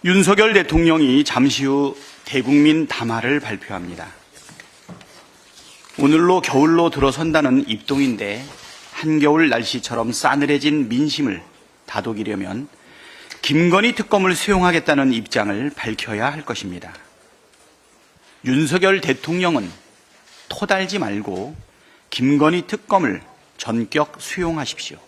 윤석열 대통령이 잠시 후 대국민 담화를 발표합니다. 오늘로 겨울로 들어선다는 입동인데 한겨울 날씨처럼 싸늘해진 민심을 다독이려면 김건희 특검을 수용하겠다는 입장을 밝혀야 할 것입니다. 윤석열 대통령은 토달지 말고 김건희 특검을 전격 수용하십시오.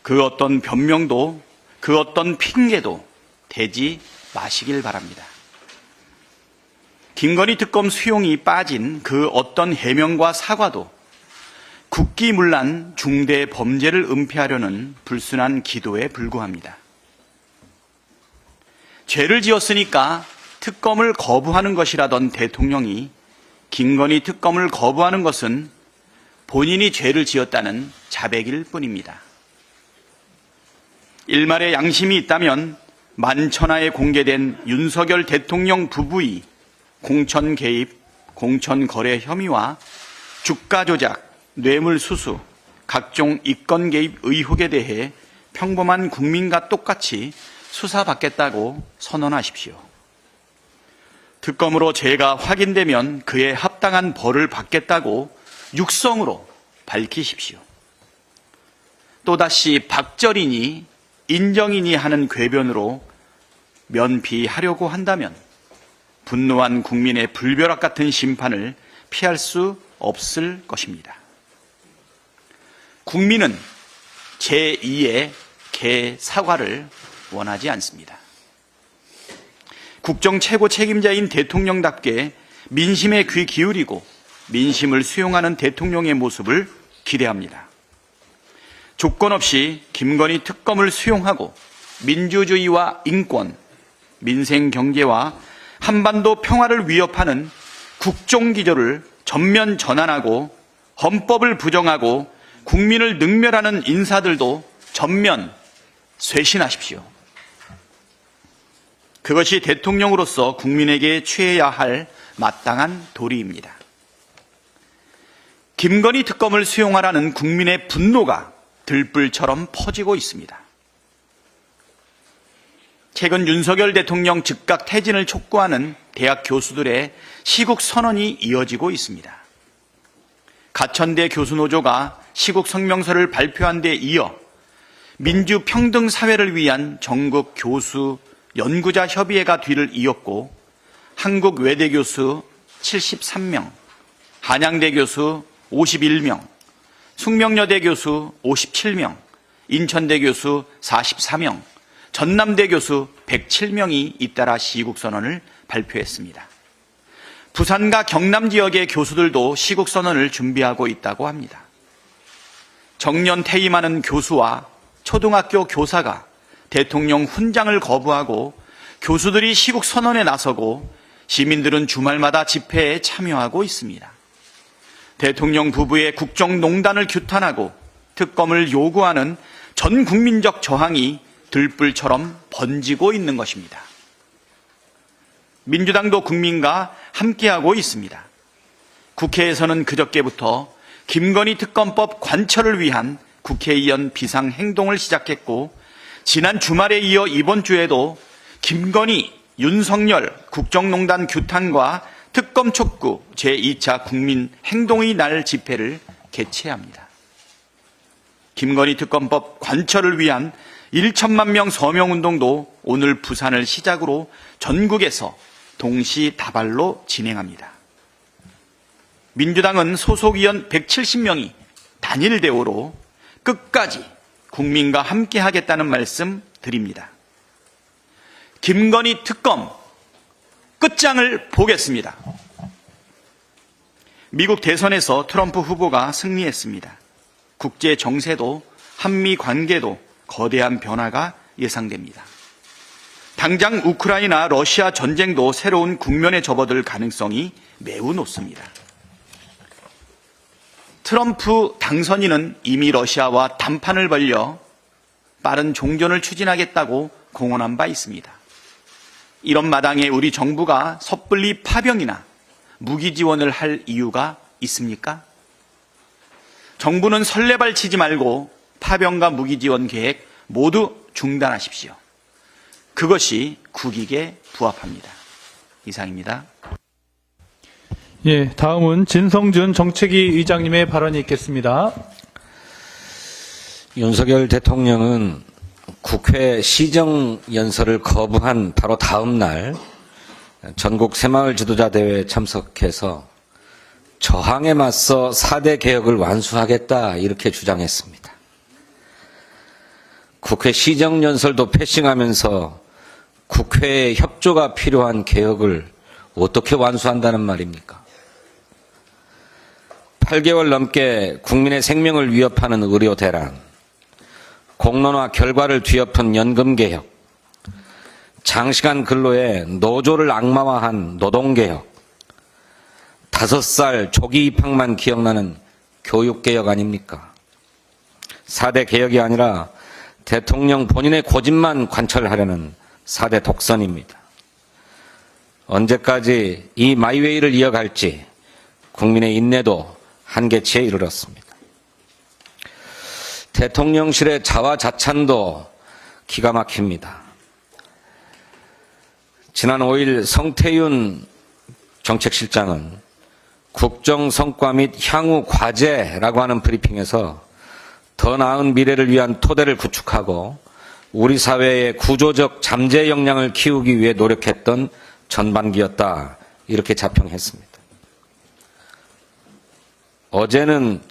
그 어떤 변명도 그 어떤 핑계도 대지 마시길 바랍니다. 김건희 특검 수용이 빠진 그 어떤 해명과 사과도 국기문란 중대 범죄를 은폐하려는 불순한 기도에 불구합니다. 죄를 지었으니까 특검을 거부하는 것이라던 대통령이 김건희 특검을 거부하는 것은 본인이 죄를 지었다는 자백일 뿐입니다. 일말의 양심이 있다면 만천하에 공개된 윤석열 대통령 부부의 공천 개입, 공천 거래 혐의와 주가 조작, 뇌물 수수, 각종 이권 개입 의혹에 대해 평범한 국민과 똑같이 수사받겠다고 선언하십시오. 특검으로 죄가 확인되면 그에 합당한 벌을 받겠다고 육성으로 밝히십시오. 또다시 박절이니 인정이니 하는 궤변으로 면피하려고 한다면 분노한 국민의 불벼락 같은 심판을 피할 수 없을 것입니다. 국민은 제2의 개사과를 원하지 않습니다. 국정 최고 책임자인 대통령답게 민심에 귀 기울이고 민심을 수용하는 대통령의 모습을 기대합니다. 조건 없이 김건희 특검을 수용하고 민주주의와 인권, 민생 경제와 한반도 평화를 위협하는 국정기조를 전면 전환하고 헌법을 부정하고 국민을 능멸하는 인사들도 전면 쇄신하십시오. 그것이 대통령으로서 국민에게 취해야 할 마땅한 도리입니다. 김건희 특검을 수용하라는 국민의 분노가 들불처럼 퍼지고 있습니다. 최근 윤석열 대통령 즉각 퇴진을 촉구하는 대학 교수들의 시국 선언이 이어지고 있습니다. 가천대 교수노조가 시국 성명서를 발표한 데 이어 민주평등사회를 위한 전국 교수 연구자 협의회가 뒤를 이었고 한국외대 교수 73명, 한양대 교수 51명, 숙명여대 교수 57명, 인천대 교수 44명, 전남대 교수 107명이 잇따라 시국선언을 발표했습니다. 부산과 경남 지역의 교수들도 시국선언을 준비하고 있다고 합니다. 정년 퇴임하는 교수와 초등학교 교사가 대통령 훈장을 거부하고 교수들이 시국선언에 나서고 시민들은 주말마다 집회에 참여하고 있습니다. 대통령 부부의 국정농단을 규탄하고 특검을 요구하는 전 국민적 저항이 들불처럼 번지고 있는 것입니다. 민주당도 국민과 함께하고 있습니다. 국회에서는 그저께부터 김건희 특검법 관철을 위한 국회의원 비상행동을 시작했고 지난 주말에 이어 이번 주에도 김건희, 윤석열 국정농단 규탄과 특검 촉구 제2차 국민행동의 날 집회를 개최합니다. 김건희 특검법 관철을 위한 1천만 명 서명운동도 오늘 부산을 시작으로 전국에서 동시다발로 진행합니다. 민주당은 소속 의원 170명이 단일 대오로 끝까지 국민과 함께 하겠다는 말씀 드립니다. 김건희 특검 끝장을 보겠습니다. 미국 대선에서 트럼프 후보가 승리했습니다. 국제 정세도 한미 관계도 거대한 변화가 예상됩니다. 당장 우크라이나 러시아 전쟁도 새로운 국면에 접어들 가능성이 매우 높습니다. 트럼프 당선인은 이미 러시아와 담판을 벌여 빠른 종전을 추진하겠다고 공언한 바 있습니다. 이런 마당에 우리 정부가 섣불리 파병이나 무기 지원을 할 이유가 있습니까? 정부는 설레발 치지 말고 파병과 무기 지원 계획 모두 중단하십시오. 그것이 국익에 부합합니다. 이상입니다. 예, 다음은 진성준 정책위 의장님의 발언이 있겠습니다. 윤석열 대통령은 국회 시정연설을 거부한 바로 다음 날 전국 새마을 지도자 대회에 참석해서 저항에 맞서 4대 개혁을 완수하겠다 이렇게 주장했습니다. 국회 시정연설도 패싱하면서 국회의 협조가 필요한 개혁을 어떻게 완수한다는 말입니까? 8개월 넘게 국민의 생명을 위협하는 의료 대란, 공론화 결과를 뒤엎은 연금개혁, 장시간 근로에 노조를 악마화한 노동개혁, 5살 조기 입학만 기억나는 교육개혁 아닙니까? 4대 개혁이 아니라 대통령 본인의 고집만 관철하려는 4대 독선입니다. 언제까지 이 마이웨이를 이어갈지 국민의 인내도 한계치에 이르렀습니다. 대통령실의 자화자찬도 기가 막힙니다. 지난 5일 성태윤 정책실장은 국정 성과 및 향후 과제라고 하는 브리핑에서 더 나은 미래를 위한 토대를 구축하고 우리 사회의 구조적 잠재 역량을 키우기 위해 노력했던 전반기였다. 이렇게 자평했습니다. 어제는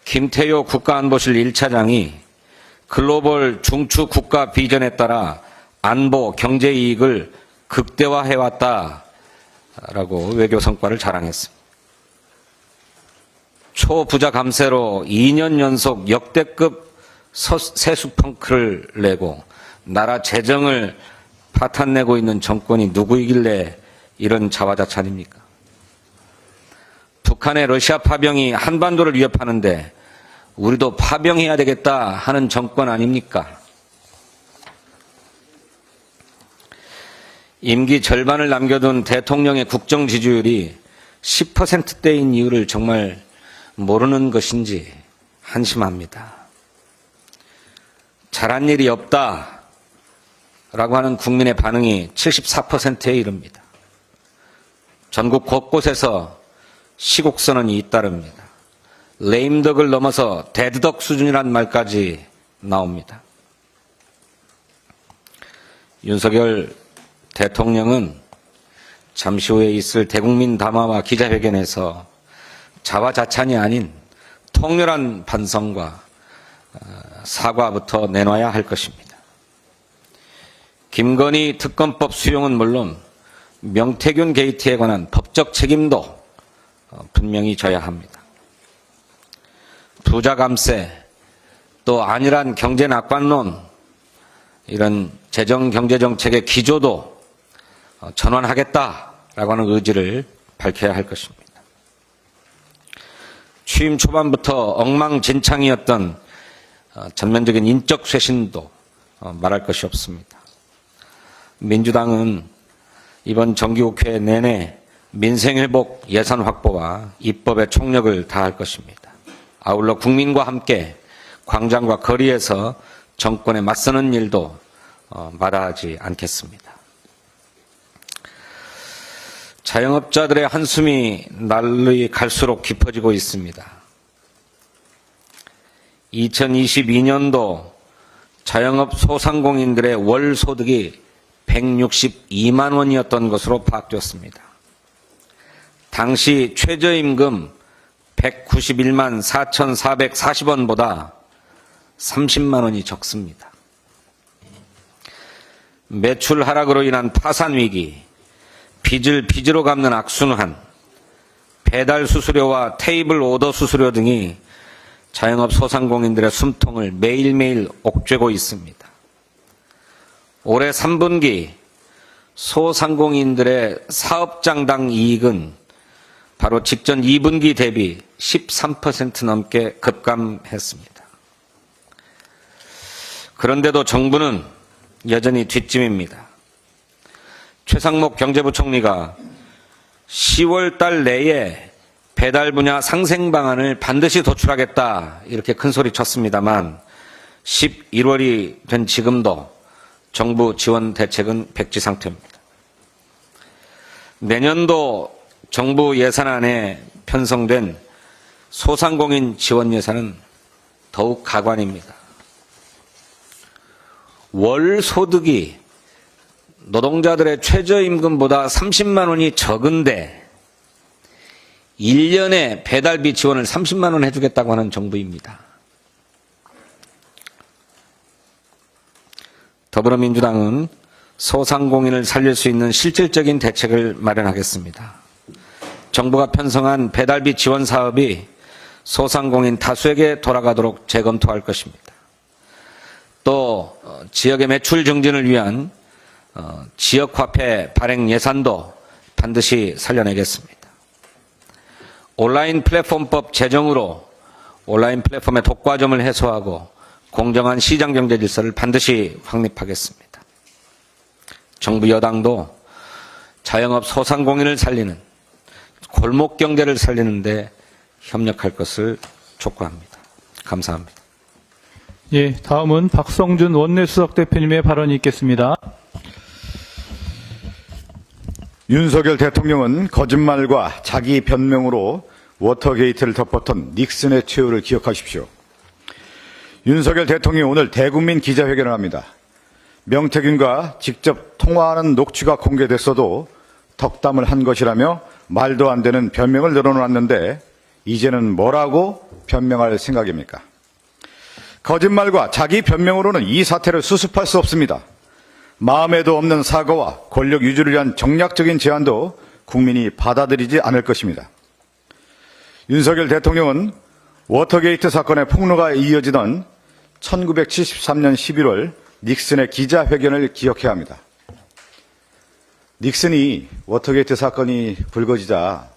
김태효 국가안보실 1차장이 글로벌 중추 국가 비전에 따라 안보, 경제 이익을 극대화해왔다라고 외교 성과를 자랑했습니다. 초부자 감세로 2년 연속 역대급 세수펑크를 내고 나라 재정을 파탄내고 있는 정권이 누구이길래 이런 자화자찬입니까? 북한의 러시아 파병이 한반도를 위협하는데 우리도 파병해야 되겠다 하는 정권 아닙니까? 임기 절반을 남겨둔 대통령의 국정 지지율이 10%대인 이유를 정말 모르는 것인지 한심합니다. 잘한 일이 없다라고 하는 국민의 반응이 74%에 이릅니다. 전국 곳곳에서 시국선언이 잇따릅니다. 레임덕을 넘어서 데드덕 수준이란 말까지 나옵니다. 윤석열 대통령은 잠시 후에 있을 대국민 담화와 기자회견에서 자화자찬이 아닌 통렬한 반성과 사과부터 내놔야 할 것입니다. 김건희 특검법 수용은 물론 명태균 게이트에 관한 법적 책임도 분명히 져야 합니다. 부자 감세, 또 안일한 경제 낙관론, 이런 재정 경제 정책의 기조도 전환하겠다라고 하는 의지를 밝혀야 할 것입니다. 취임 초반부터 엉망진창이었던 전면적인 인적 쇄신도 말할 것이 없습니다. 민주당은 이번 정기국회 내내 민생회복 예산 확보와 입법의 총력을 다할 것입니다. 아울러 국민과 함께 광장과 거리에서 정권에 맞서는 일도 마다하지 않겠습니다. 자영업자들의 한숨이 날이 갈수록 깊어지고 있습니다. 2022년도 자영업 소상공인들의 월 소득이 162만 원이었던 것으로 파악되었습니다. 당시 최저임금 191만 4,440원보다 30만 원이 적습니다. 매출 하락으로 인한 파산 위기, 빚을 빚으로 갚는 악순환, 배달 수수료와 테이블 오더 수수료 등이 자영업 소상공인들의 숨통을 매일매일 옥죄고 있습니다. 올해 3분기 소상공인들의 사업장당 이익은 바로 직전 2분기 대비 13% 넘게 급감했습니다. 그런데도 정부는 여전히 뒷짐입니다. 최상목 경제부총리가 10월 달 내에 배달 분야 상생 방안을 반드시 도출하겠다 이렇게 큰 소리 쳤습니다만 11월이 된 지금도 정부 지원 대책은 백지 상태입니다. 내년도 정부 예산안에 편성된 소상공인 지원 예산은 더욱 가관입니다. 월 소득이 노동자들의 최저임금보다 30만 원이 적은데 1년에 배달비 지원을 30만 원 해주겠다고 하는 정부입니다. 더불어민주당은 소상공인을 살릴 수 있는 실질적인 대책을 마련하겠습니다. 정부가 편성한 배달비 지원 사업이 소상공인 다수에게 돌아가도록 재검토할 것입니다. 또 지역의 매출 증진을 위한 지역화폐 발행 예산도 반드시 살려내겠습니다. 온라인 플랫폼법 제정으로 온라인 플랫폼의 독과점을 해소하고 공정한 시장 경제 질서를 반드시 확립하겠습니다. 정부 여당도 자영업 소상공인을 살리는 골목 경제를 살리는 데 협력할 것을 촉구합니다. 감사합니다. 예, 다음은 박성준 원내수석 대표님의 발언이 있겠습니다. 윤석열 대통령은 거짓말과 자기 변명으로 워터게이트를 덮었던 닉슨의 최후를 기억하십시오. 윤석열 대통령이 오늘 대국민 기자회견을 합니다. 명태균과 직접 통화하는 녹취가 공개됐어도 덕담을 한 것이라며 말도 안 되는 변명을 늘어놓았는데 이제는 뭐라고 변명할 생각입니까? 거짓말과 자기 변명으로는 이 사태를 수습할 수 없습니다. 마음에도 없는 사과와 권력 유지를 위한 정략적인 제안도 국민이 받아들이지 않을 것입니다. 윤석열 대통령은 워터게이트 사건의 폭로가 이어지던 1973년 11월 닉슨의 기자회견을 기억해야 합니다. 닉슨이 워터게이트 사건이 불거지자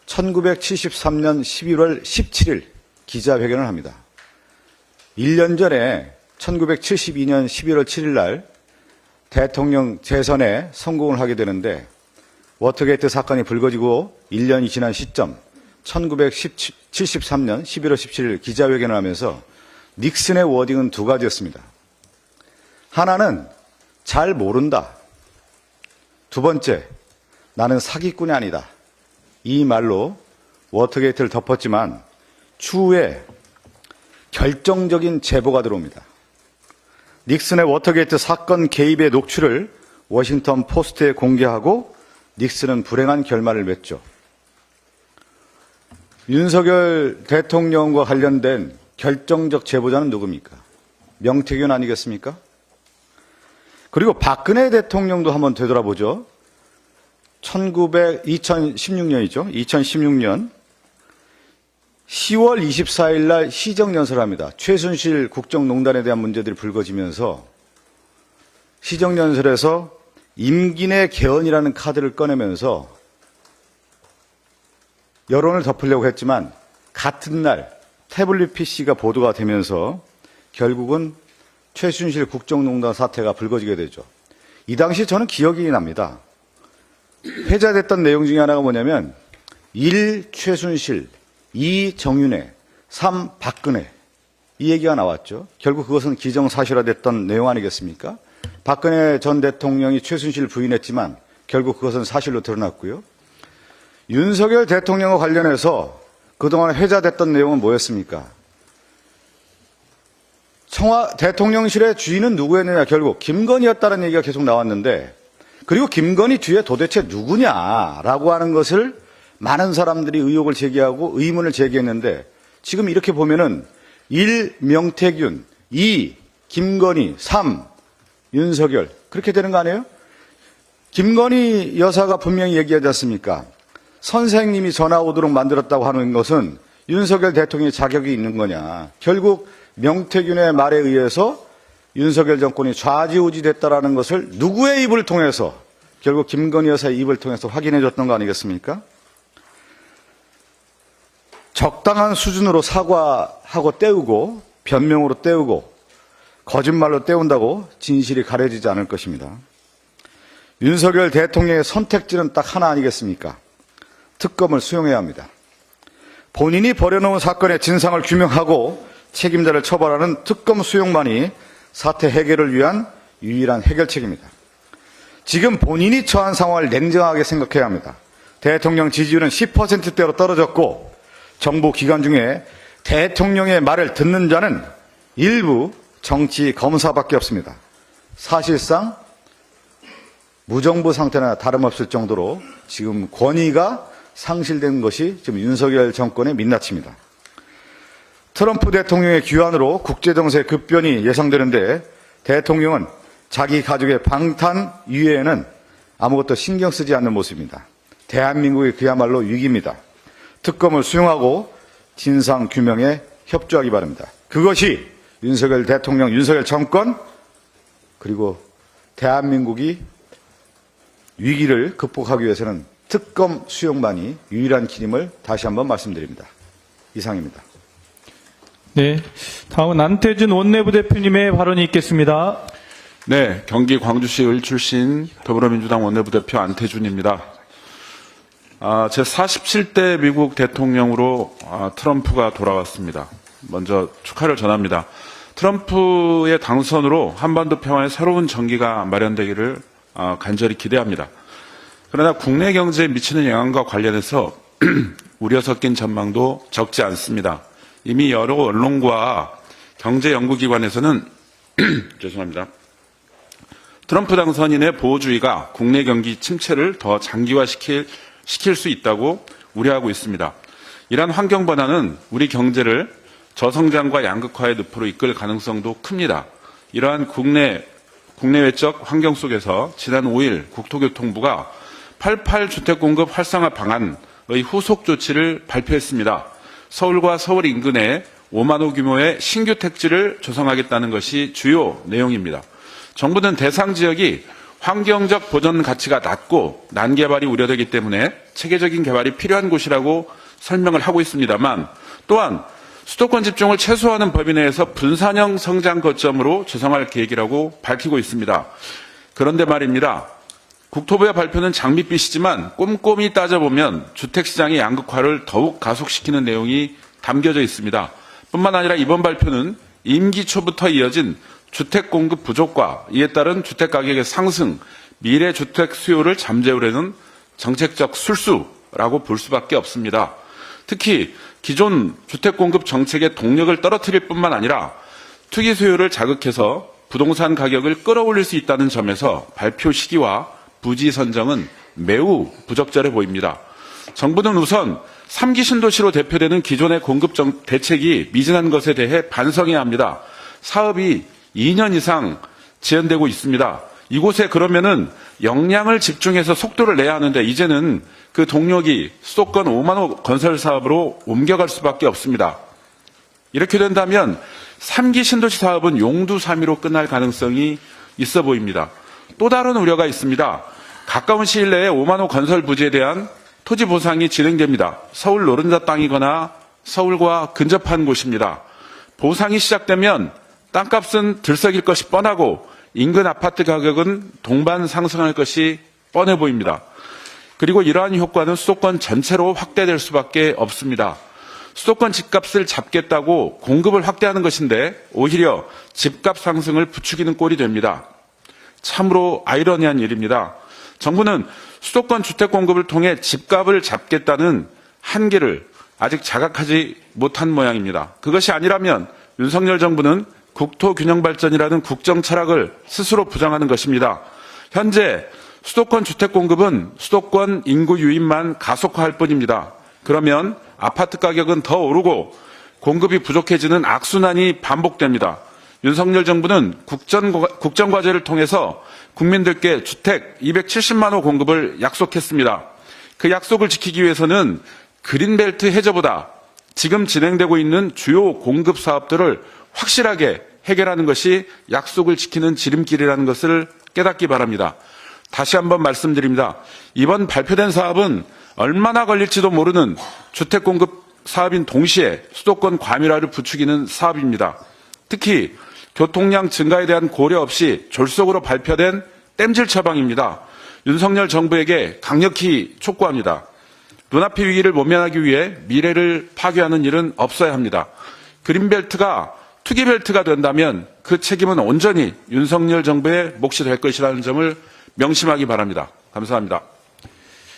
1973년 11월 17일 기자회견을 합니다. 1년 전에 1972년 11월 7일 날 대통령 재선에 성공을 하게 되는데 워터게이트 사건이 불거지고 1년이 지난 시점 1973년 11월 17일 기자회견을 하면서 닉슨의 워딩은 두 가지였습니다. 하나는 잘 모른다. 두 번째, 나는 사기꾼이 아니다. 이 말로 워터게이트를 덮었지만 추후에 결정적인 제보가 들어옵니다. 닉슨의 워터게이트 사건 개입의 녹취를 워싱턴 포스트에 공개하고 닉슨은 불행한 결말을 맺죠. 윤석열 대통령과 관련된 결정적 제보자는 누굽니까? 명태균 아니겠습니까? 그리고 박근혜 대통령도 한번 되돌아보죠. 2016년이죠. 2016년 10월 24일 날 시정연설을 합니다. 최순실 국정농단에 대한 문제들이 불거지면서 시정연설에서 임기 내 개헌이라는 카드를 꺼내면서 여론을 덮으려고 했지만 같은 날 태블릿 PC가 보도가 되면서 결국은 최순실 국정농단 사태가 불거지게 되죠. 이 당시 저는 기억이 납니다. 회자됐던 내용 중에 하나가 뭐냐면 1. 최순실, 2. 정윤회, 3. 박근혜 이 얘기가 나왔죠. 결국 그것은 기정사실화됐던 내용 아니겠습니까? 박근혜 전 대통령이 최순실을 부인했지만 결국 그것은 사실로 드러났고요. 윤석열 대통령과 관련해서 그동안 회자됐던 내용은 뭐였습니까? 대통령실의 주인은 누구였느냐, 결국 김건희였다는 얘기가 계속 나왔는데, 그리고 김건희 뒤에 도대체 누구냐라고 하는 것을 많은 사람들이 의혹을 제기하고 의문을 제기했는데, 지금 이렇게 보면은 1. 명태균, 2. 김건희, 3. 윤석열 그렇게 되는 거 아니에요? 김건희 여사가 분명히 얘기하지 않습니까? 선생님이 전화 오도록 만들었다고 하는 것은 윤석열 대통령의 자격이 있는 거냐. 결국 명태균의 말에 의해서 윤석열 정권이 좌지우지됐다라는 것을 누구의 입을 통해서, 결국 김건희 여사의 입을 통해서 확인해 줬던 거 아니겠습니까? 적당한 수준으로 사과하고 때우고 변명으로 때우고 거짓말로 때운다고 진실이 가려지지 않을 것입니다. 윤석열 대통령의 선택지는 딱 하나 아니겠습니까? 특검을 수용해야 합니다. 본인이 벌여놓은 사건의 진상을 규명하고 책임자를 처벌하는 특검 수용만이 사태 해결을 위한 유일한 해결책입니다. 지금 본인이 처한 상황을 냉정하게 생각해야 합니다. 대통령 지지율은 10%대로 떨어졌고 정부 기관 중에 대통령의 말을 듣는 자는 일부 정치 검사밖에 없습니다. 사실상 무정부 상태나 다름없을 정도로 지금 권위가 상실된 것이 지금 윤석열 정권의 민낯입니다. 트럼프 대통령의 귀환으로 국제정세 급변이 예상되는데 대통령은 자기 가족의 방탄 이외에는 아무것도 신경 쓰지 않는 모습입니다. 대한민국이 그야말로 위기입니다. 특검을 수용하고 진상규명에 협조하기 바랍니다. 그것이 윤석열 대통령, 윤석열 정권 그리고 대한민국이 위기를 극복하기 위해서는 특검 수용만이 유일한 길임을 다시 한번 말씀드립니다. 이상입니다. 네, 다음은 안태준 원내부대표님의 발언이 있겠습니다. 네, 경기 광주시 을 출신 더불어민주당 원내부대표 안태준입니다. 제47대 미국 대통령으로 트럼프가 돌아왔습니다. 먼저 축하를 전합니다. 트럼프의 당선으로 한반도 평화의 새로운 전기가 마련되기를 간절히 기대합니다. 그러나 국내 경제에 미치는 영향과 관련해서 우려 섞인 전망도 적지 않습니다. 이미 여러 언론과 경제연구기관에서는 죄송합니다. 트럼프 당선인의 보호주의가 국내 경기 침체를 더 장기화시킬 수 있다고 우려하고 있습니다. 이러한 환경 변화는 우리 경제를 저성장과 양극화의 늪으로 이끌 가능성도 큽니다. 이러한 국내외적 환경 속에서 지난 5일 국토교통부가 88 주택공급 활성화 방안의 후속 조치를 발표했습니다. 서울과 서울 인근에 5만 호 규모의 신규 택지를 조성하겠다는 것이 주요 내용입니다. 정부는 대상 지역이 환경적 보전 가치가 낮고 난개발이 우려되기 때문에 체계적인 개발이 필요한 곳이라고 설명을 하고 있습니다만 또한 수도권 집중을 최소화하는 범위 내에서 분산형 성장 거점으로 조성할 계획이라고 밝히고 있습니다. 그런데 말입니다. 국토부의 발표는 장밋빛이지만 꼼꼼히 따져보면 주택시장의 양극화를 더욱 가속시키는 내용이 담겨져 있습니다. 뿐만 아니라 이번 발표는 임기 초부터 이어진 주택 공급 부족과 이에 따른 주택 가격의 상승, 미래 주택 수요를 잠재우려는 정책적 술수라고 볼 수밖에 없습니다. 특히 기존 주택 공급 정책의 동력을 떨어뜨릴 뿐만 아니라 투기 수요를 자극해서 부동산 가격을 끌어올릴 수 있다는 점에서 발표 시기와 부지 선정은 매우 부적절해 보입니다. 정부는 우선 3기 신도시로 대표되는 기존의 공급 대책이 미진한 것에 대해 반성해야 합니다. 사업이 2년 이상 지연되고 있습니다. 이곳에 그러면은 역량을 집중해서 속도를 내야 하는데 이제는 그 동력이 수도권 5만 호 건설 사업으로 옮겨갈 수밖에 없습니다. 이렇게 된다면 3기 신도시 사업은 용두사미로 끝날 가능성이 있어 보입니다. 또 다른 우려가 있습니다. 가까운 시일 내에 5만 호 건설 부지에 대한 토지 보상이 진행됩니다. 서울 노른자 땅이거나 서울과 근접한 곳입니다. 보상이 시작되면 땅값은 들썩일 것이 뻔하고 인근 아파트 가격은 동반 상승할 것이 뻔해 보입니다. 그리고 이러한 효과는 수도권 전체로 확대될 수밖에 없습니다. 수도권 집값을 잡겠다고 공급을 확대하는 것인데 오히려 집값 상승을 부추기는 꼴이 됩니다. 참으로 아이러니한 일입니다. 정부는 수도권 주택 공급을 통해 집값을 잡겠다는 한계를 아직 자각하지 못한 모양입니다. 그것이 아니라면 윤석열 정부는 국토균형발전이라는 국정 철학을 스스로 부정하는 것입니다. 현재 수도권 주택 공급은 수도권 인구 유입만 가속화할 뿐입니다. 그러면 아파트 가격은 더 오르고 공급이 부족해지는 악순환이 반복됩니다. 윤석열 정부는 국정과제를 통해서 국민들께 주택 270만 호 공급을 약속했습니다. 그 약속을 지키기 위해서는 그린벨트 해저보다 지금 진행되고 있는 주요 공급 사업들을 확실하게 해결하는 것이 약속을 지키는 지름길이라는 것을 깨닫기 바랍니다. 다시 한번 말씀드립니다. 이번 발표된 사업은 얼마나 걸릴지도 모르는 주택 공급 사업인 동시에 수도권 과밀화를 부추기는 사업입니다. 특히 교통량 증가에 대한 고려 없이 졸속으로 발표된 땜질 처방입니다. 윤석열 정부에게 강력히 촉구합니다. 눈앞의 위기를 모면하기 위해 미래를 파괴하는 일은 없어야 합니다. 그린벨트가 투기벨트가 된다면 그 책임은 온전히 윤석열 정부의 몫이 될 것이라는 점을 명심하기 바랍니다. 감사합니다.